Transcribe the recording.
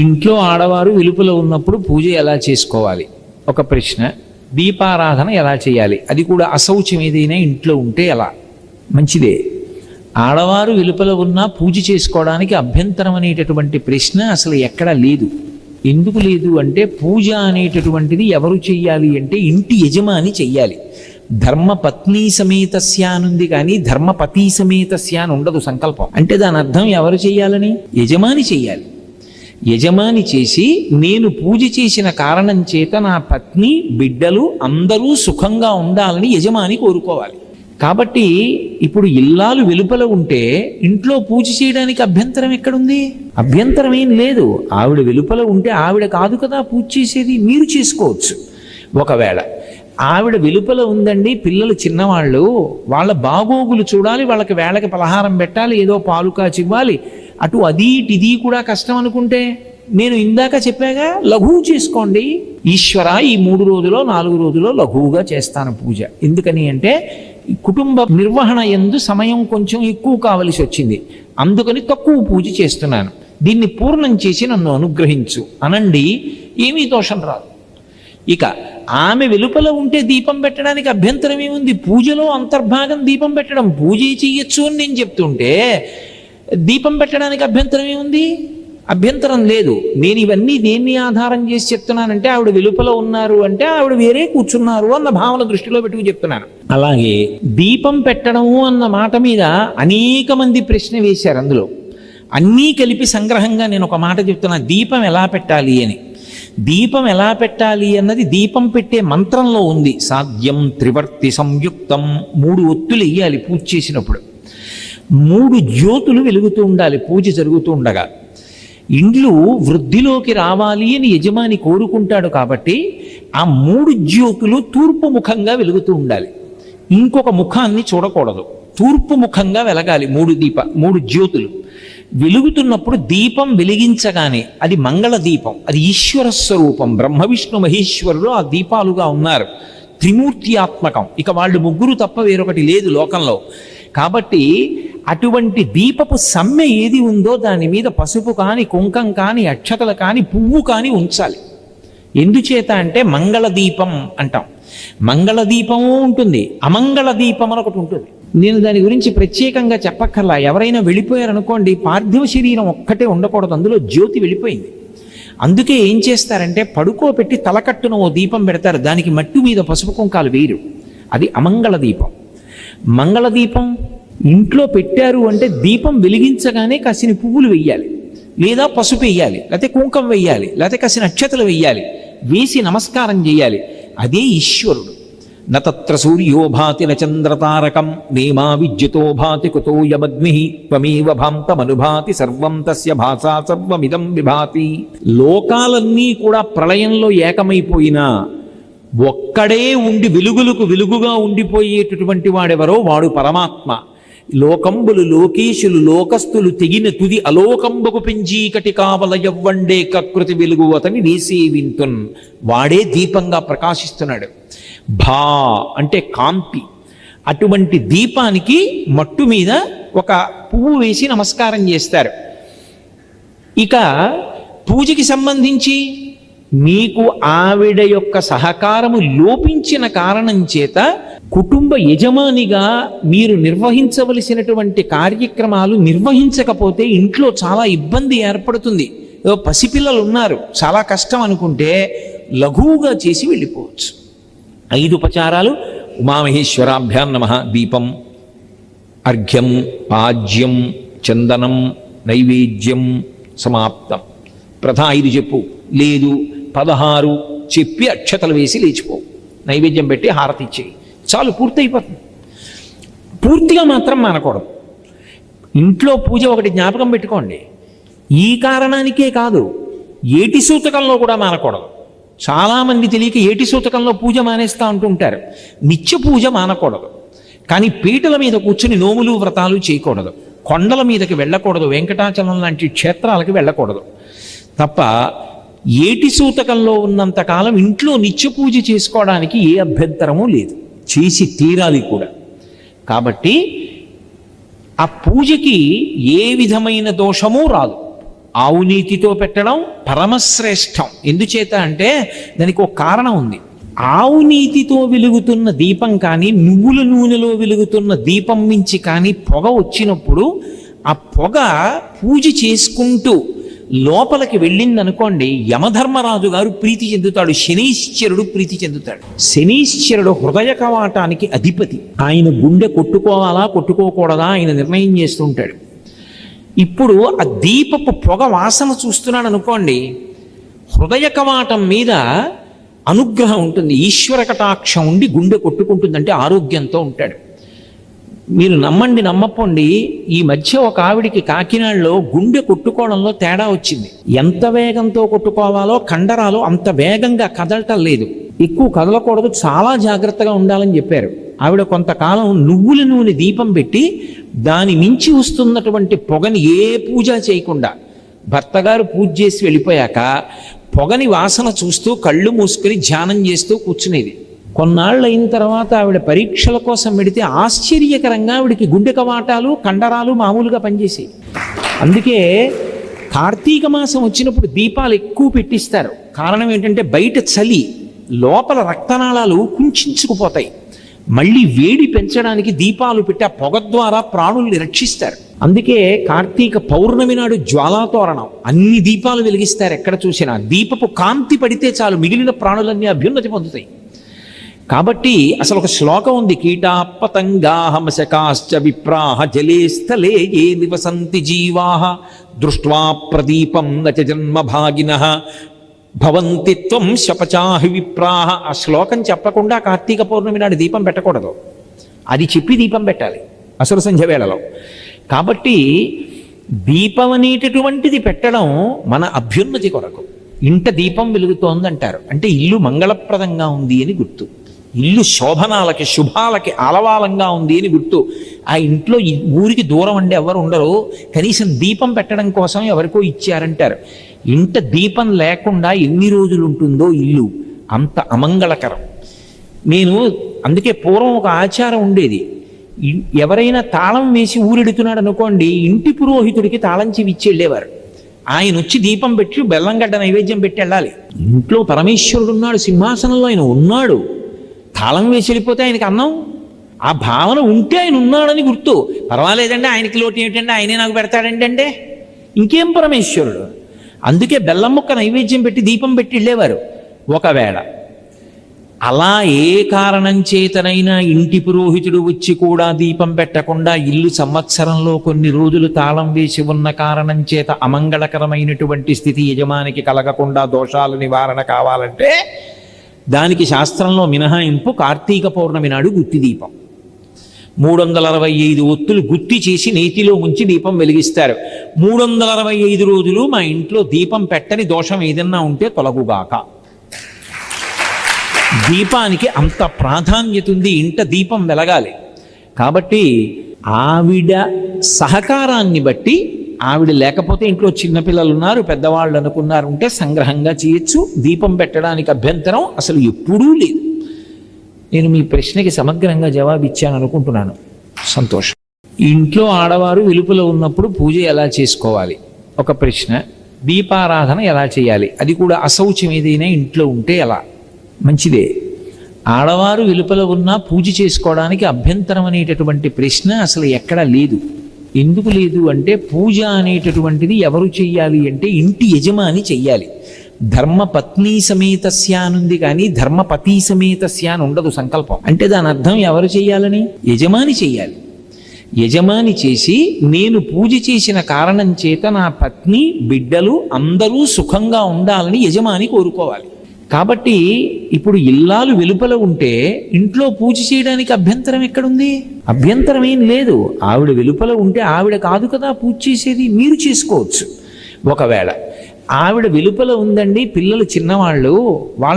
ఇంట్లో ఆడవారు వెలుపల ఉన్నప్పుడు పూజ ఎలా చేసుకోవాలి ఒక ప్రశ్న. దీపారాధన ఎలా చేయాలి, అది కూడా అశౌచం ఏదైనా ఇంట్లో ఉంటే ఎలా? మంచిదే. ఆడవారు వెలుపల ఉన్నా పూజ చేసుకోవడానికి అభ్యంతరం అనేటటువంటి ప్రశ్న అసలు ఎక్కడా లేదు. ఎందుకు లేదు అంటే, పూజ అనేటటువంటిది ఎవరు చెయ్యాలి అంటే ఇంటి యజమాని చెయ్యాలి. ధర్మపత్ని సమేతస్య అనుంది కానీ ధర్మపతి సమేతస్య అని ఉండదు సంకల్పం. అంటే దాని అర్థం ఎవరు చెయ్యాలని? యజమాని చెయ్యాలి. యజమాని చేసి, నేను పూజ చేసిన కారణం చేత నా పత్ని బిడ్డలు అందరూ సుఖంగా ఉండాలని యజమాని కోరుకోవాలి. కాబట్టి ఇప్పుడు ఇల్లాలు వెలుపల ఉంటే ఇంట్లో పూజ చేయడానికి అభ్యంతరం ఎక్కడుంది? అభ్యంతరం ఏం లేదు. ఆవిడ వెలుపల ఉంటే ఆవిడ కాదు కదా పూజ చేసేది, మీరు చేసుకోవచ్చు. ఒకవేళ ఆవిడ వెలుపల ఉందండి, పిల్లలు చిన్నవాళ్ళు, వాళ్ళ బాగోగులు చూడాలి, వాళ్ళకి వేళకి పలహారం పెట్టాలి, ఏదో పాలు కాచివ్వాలి, అటు అది ఇది కూడా కష్టం అనుకుంటే, నేను ఇందాక చెప్పాగా లఘువు చేసుకోండి. ఈశ్వర ఈ 3 రోజులో 4 రోజులో లఘువుగా చేస్తాను పూజ. ఎందుకని అంటే కుటుంబ నిర్వహణ యందు సమయం కొంచెం ఎక్కువ కావలసి వచ్చింది, అందుకని తక్కువ పూజ చేస్తున్నాను, దీన్ని పూర్ణం చేసి నన్ను అనుగ్రహించు అనండి, ఏమీ దోషం రాదు. ఇక ఆమె వెలుపల ఉంటే దీపం పెట్టడానికి అభ్యంతరం ఏముంది? పూజలో అంతర్భాగం దీపం పెట్టడం, పూజ చేయొచ్చు అని నేను చెప్తుంటే దీపం పెట్టడానికి అభ్యంతరం ఏముంది? అభ్యంతరం లేదు. నేను ఇవన్నీ దేన్ని ఆధారం చేసి చెప్తున్నానంటే, ఆవిడ వెలుపల ఉన్నారు అంటే ఆవిడ వేరే కూర్చున్నారు అన్న భావన దృష్టిలో పెట్టుకు చెప్తున్నాను. అలాగే దీపం పెట్టడము అన్న మాట మీద అనేక మంది ప్రశ్న వేశారు. అందులో అన్నీ కలిపి సంగ్రహంగా నేను ఒక మాట చెప్తున్నా, దీపం ఎలా పెట్టాలి అని. దీపం ఎలా పెట్టాలి అన్నది దీపం పెట్టే మంత్రంలో ఉంది. సాధ్యం త్రివర్తి సంయుక్తం, 3 ఒత్తులు వేయాలి పూజ చేసినప్పుడు, 3 జ్యోతులు వెలుగుతూ ఉండాలి పూజ జరుగుతూ ఉండగా. ఇండ్లు వృద్ధిలోకి రావాలి అని యజమాని కోరుకుంటాడు కాబట్టి ఆ 3 జ్యోతులు తూర్పు ముఖంగా వెలుగుతూ ఉండాలి, ఇంకొక ముఖాన్ని చూడకూడదు, తూర్పు ముఖంగా వెలగాలి. 3 జ్యోతులు వెలుగుతున్నప్పుడు దీపం వెలిగించగానే అది మంగళ దీపం, అది ఈశ్వర స్వరూపం. బ్రహ్మ విష్ణు మహేశ్వరులు ఆ దీపాలుగా ఉన్నారు, త్రిమూర్తి ఆత్మకం. ఇక వాళ్ళు 3 తప్ప వేరొకటి లేదు లోకంలో. కాబట్టి అటువంటి దీపపు సమ్మె ఏది ఉందో దాని మీద పసుపు కానీ కుంకం కానీ అక్షతలు కానీ పువ్వు కానీ ఉంచాలి. ఎందుచేత అంటే మంగళ దీపం అంటాం. మంగళ దీపము ఉంటుంది, అమంగళ దీపం అని ఒకటి ఉంటుంది. నేను దాని గురించి ప్రత్యేకంగా చెప్పక్కర్లా. ఎవరైనా వెళ్ళిపోయారనుకోండి, పార్థివ శరీరం ఒక్కటే ఉండకూడదు, అందులో జ్యోతి వెళ్ళిపోయింది. అందుకే ఏం చేస్తారంటే పడుకోబెట్టి తలకట్టున ఓ దీపం పెడతారు, దానికి మట్టి మీద పసుపు కుంకాలు వేయరు, అది అమంగళ దీపం. మంగళ దీపం ఇంట్లో పెట్టారు అంటే దీపం వెలిగించగానే కాసిన పువ్వులు వెయ్యాలి, లేదా పసుపు వెయ్యాలి, లేకపోతే కుంకం వెయ్యాలి, లేకపోతే కాసిన అక్షతలు వెయ్యాలి, వేసి నమస్కారం చేయాలి. అదే ఈశ్వరుడు. నత్ర సూర్యో భాతి నచంద్రతారకం నేమా విద్యుతో భాతి కుతో యమగ్ని త్వమేవ భాంతమనుభాతి సర్వం తస్య భాసా సర్వమిదం విభాతి. లోకాలన్నీ కూడా ప్రళయంలో ఏకమైపోయినా ఒక్కడే ఉండి వెలుగులకు వెలుగుగా ఉండిపోయేటటువంటి వాడెవరో వాడు పరమాత్మ. లోకంబులు లోకేశులు లోకస్తులు తెగిన తుది అలోకంబకు పెంచీకటి కావల యవ్వండే కకృతి వెలుగు అతని నేసేవింతున్, వాడే దీపంగా ప్రకాశిస్తున్నాడు. భా అంటే కాంతి. అటువంటి దీపానికి మట్టు మీద ఒక పువ్వు వేసి నమస్కారం చేస్తారు. ఇక పూజకి సంబంధించి మీకు ఆవిడ యొక్క సహకారము లోపించిన కారణం చేత కుటుంబ యజమానిగా మీరు నిర్వహించవలసినటువంటి కార్యక్రమాలు నిర్వహించకపోతే ఇంట్లో చాలా ఇబ్బంది ఏర్పడుతుంది. పసిపిల్లలు ఉన్నారు, చాలా కష్టం అనుకుంటే లఘువుగా చేసి వెళ్ళిపోవచ్చు. 5 ఉపచారాలు: ఉమామహేశ్వరాభ్యాం నమః, దీపం, అర్ఘ్యం, పాజ్యం, చందనం, నైవేద్యం, సమాప్తం. ప్రథా 5 చెప్పు, లేదు 16 చెప్పి అక్షతలు వేసి లేచిపో, నైవేద్యం పెట్టి హారతి ఇచ్చేయి, చాలు, పూర్తయిపోతుంది. పూర్తిగా మాత్రం మానకూడదు. ఇంట్లో పూజ ఒకటి జ్ఞాపకం పెట్టుకోండి, ఈ కారణానికే కాదు, ఏటి సూతకంలో కూడా మానకూడదు. చాలామంది తెలియక ఏటి సూతకంలో పూజ మానేస్తూ ఉంటుంటారు. నిత్య పూజ మానకూడదు, కానీ పీటల మీద కూర్చుని నోములు వ్రతాలు చేయకూడదు, కొండల మీదకి వెళ్ళకూడదు, వెంకటాచలం లాంటి క్షేత్రాలకు వెళ్ళకూడదు. తప్ప ఏటి సూతకంలో ఉన్నంతకాలం ఇంట్లో నిత్య పూజ చేసుకోవడానికి ఏ అభ్యంతరమూ లేదు, చేసి తీరాలి కూడా. కాబట్టి ఆ పూజకి ఏ విధమైన దోషమూ రాదు. ఆవు నీతితో పెట్టడం పరమశ్రేష్టం. ఎందుచేత అంటే దానికి ఒక కారణం ఉంది. ఆవు నీతితో వెలుగుతున్న దీపం కానీ నువ్వుల నూనెలో వెలుగుతున్న దీపం మించి కానీ పొగ వచ్చినప్పుడు ఆ పొగ పూజ చేసుకుంటూ లోపలికి వెళ్ళిందనుకోండి, యమధర్మరాజు గారు ప్రీతి చెందుతాడు, శనీశ్వరుడు ప్రీతి చెందుతాడు. శనీశ్వరుడు హృదయ కవాటానికి అధిపతి. ఆయన గుండె కొట్టుకోవాలా కొట్టుకోకూడదా ఆయన నిర్ణయం చేస్తుంటాడు. ఇప్పుడు ఆ దీపపు పొగ వాసన చూస్తున్నాడు అనుకోండి, హృదయ కవాటం మీద అనుగ్రహం ఉంటుంది, ఈశ్వర కటాక్షం ఉండి గుండె కొట్టుకుంటుందంటే ఆరోగ్యంతో ఉంటాడు. మీరు నమ్మండి నమ్మపోండి, ఈ మధ్య ఒక ఆవిడికి కాకినాడలో గుండె కొట్టుకోవడంలో తేడా వచ్చింది. ఎంత వేగంతో కొట్టుకోవాలో కండరాలు అంత వేగంగా కదలటం లేదు, ఎక్కువ కదలకూడదు, చాలా జాగ్రత్తగా ఉండాలని చెప్పారు. ఆవిడ కొంతకాలం నువ్వుల నూనె దీపం పెట్టి దాని మించి వస్తున్నటువంటి పొగని ఏ పూజ చేయకుండా భర్త గారు పూజ చేసి వెళ్ళిపోయాక పొగని వాసన చూస్తూ కళ్ళు మూసుకొని ధ్యానం చేస్తూ కూర్చునేది. కొన్నాళ్ళు అయిన తర్వాత ఆవిడ పరీక్షల కోసం పెడితే ఆశ్చర్యకరంగా ఆవిడికి గుండె కవాటాలు కండరాలు మామూలుగా పనిచేసాయి. అందుకే కార్తీక మాసం వచ్చినప్పుడు దీపాలు ఎక్కువ పెట్టిస్తారు. కారణం ఏంటంటే బయట చలి, లోపల రక్తనాళాలు కుంచుకుపోతాయి. మళ్ళీ వేడి పెంచడానికి దీపాలు పెట్టి ఆ పొగ ద్వారా ప్రాణుల్ని రక్షిస్తారు. అందుకే కార్తీక పౌర్ణమి నాడు జ్వాలాతోరణం అన్ని దీపాలు వెలిగిస్తారు. ఎక్కడ చూసినా దీపపు కాంతి పడితే చాలు మిగిలిన ప్రాణులన్నీ అభ్యున్నతి పొందుతాయి. కాబట్టి అసలు ఒక శ్లోకం ఉంది, కీటాపతంగాహమశకాశ్చ విప్రాహ జలే స్థలే ఏ నివసంతి జీవాః దృష్ట్వా ప్రదీపం నచ జన్మభాగినః భవంతి త్వం శపచాహి విప్రాహ. ఆ శ్లోకం చెప్పకుండా కార్తీక పౌర్ణమి నాడు దీపం పెట్టకూడదు, అది చెప్పి దీపం పెట్టాలి అసలు సంధ్య వేళలో. కాబట్టి దీపం అనేటటువంటిది పెట్టడం మన అభ్యున్నతి కొరకు. ఇంట దీపం వెలుగుతోందంటారు అంటే ఇల్లు మంగళప్రదంగా ఉంది అని గుర్తు, ఇల్లు శోభనాలకి శుభాలకి ఆలవాలంగా ఉంది అని గుర్తు. ఆ ఇంట్లో ఊరికి దూరం అంటే ఎవరు ఉండరు, కనీసం దీపం పెట్టడం కోసం ఎవరికో ఇచ్చారంటారు. ఇంట దీపం లేకుండా ఎన్ని రోజులు ఉంటుందో ఇల్లు అంత అమంగళకరం. నేను అందుకే పూర్వం ఒక ఆచారం ఉండేది, ఎవరైనా తాళం వేసి ఊరెడుతున్నాడు అనుకోండి, ఇంటి పురోహితుడికి తాళం చెవి ఇచ్చి వెళ్ళేవారు. ఆయన వచ్చి దీపం పెట్టి బెల్లంగడ్డ నైవేద్యం పెట్టి వెళ్ళాలి. ఇంట్లో పరమేశ్వరుడు ఉన్నాడు, సింహాసనంలో ఆయన ఉన్నాడు, తాళం వేసి వెళ్ళిపోతే ఆయనకి అన్నం. ఆ భావన ఉంటే ఆయన ఉన్నాడని గుర్తు. పర్వాలేదండి ఆయనకి లోటు ఏమిటంటే ఆయనే నాకు పెడతాడండి అంటే ఇంకేం పరమేశ్వరుడు. అందుకే బెల్లం ముక్క నైవేద్యం పెట్టి దీపం పెట్టి వెళ్ళేవారు. ఒకవేళ అలా ఏ కారణం చేతనైనా ఇంటి పురోహితుడు వచ్చి కూడా దీపం పెట్టకుండా ఇల్లు సంవత్సరంలో కొన్ని రోజులు తాళం వేసి ఉన్న కారణం చేత అమంగళకరమైనటువంటి స్థితి యజమానికి కలగకుండా దోషాల నివారణ కావాలంటే దానికి శాస్త్రంలో మినహాయింపు కార్తీక పౌర్ణమి నాడు గుత్తి దీపం. 365 ఒత్తులు గుత్తి చేసి నేతిలో ఉంచి దీపం వెలిగిస్తారు. 365 రోజులు మా ఇంట్లో దీపం పెట్టని దోషం ఏదన్నా ఉంటే తొలగుగాక. దీపానికి అంత ప్రాధాన్యత ఉంది, ఇంట దీపం వెలగాలి. కాబట్టి ఆవిడ సహకారాన్ని బట్టి, ఆవిడ లేకపోతే ఇంట్లో చిన్నపిల్లలు ఉన్నారు పెద్దవాళ్ళు అనుకున్నారు ఉంటే సంగ్రహంగా చేయొచ్చు. దీపం పెట్టడానికి అభ్యంతరం అసలు ఎప్పుడూ లేదు. నేను మీ ప్రశ్నకి సమగ్రంగా జవాబు ఇచ్చాను అనుకుంటున్నాను. సంతోషం. ఇంట్లో ఆడవారు వెలుపల ఉన్నప్పుడు పూజ ఎలా చేసుకోవాలి ఒక ప్రశ్న. దీపారాధన ఎలా చేయాలి, అది కూడా అశౌచం ఏదైనా ఇంట్లో ఉంటే ఎలా? మంచిదే. ఆడవారు వెలుపల ఉన్నా పూజ చేసుకోవడానికి అభ్యంతరం అనేటటువంటి ప్రశ్న అసలు ఎక్కడా లేదు. ఎందుకు లేదు అంటే పూజ అనేటటువంటిది ఎవరు చెయ్యాలి అంటే ఇంటి యజమాని చెయ్యాలి. ధర్మపత్ని సమేతస్య అనుంది కానీ ధర్మపతి సమేతస్య అని ఉండదు సంకల్పం. అంటే దాని అర్థం ఎవరు చెయ్యాలని? యజమాని చెయ్యాలి. యజమాని చేసి నేను పూజ చేసిన కారణం చేత నా పత్ని బిడ్డలు అందరూ సుఖంగా ఉండాలని యజమాని కోరుకోవాలి. కాబట్టి ఇప్పుడు ఇల్లాలు వెలుపల ఉంటే ఇంట్లో పూజ చేయడానికి అభ్యంతరం ఎక్కడుంది? అభ్యంతరం ఏం లేదు. ఆవిడ వెలుపల ఉంటే ఆవిడ కాదు కదా పూజ చేసేది, మీరు చేసుకోవచ్చు. ఒకవేళ ఆవిడ వెలుపల ఉందండి, పిల్లలు చిన్నవాళ్ళు, వాళ్ళ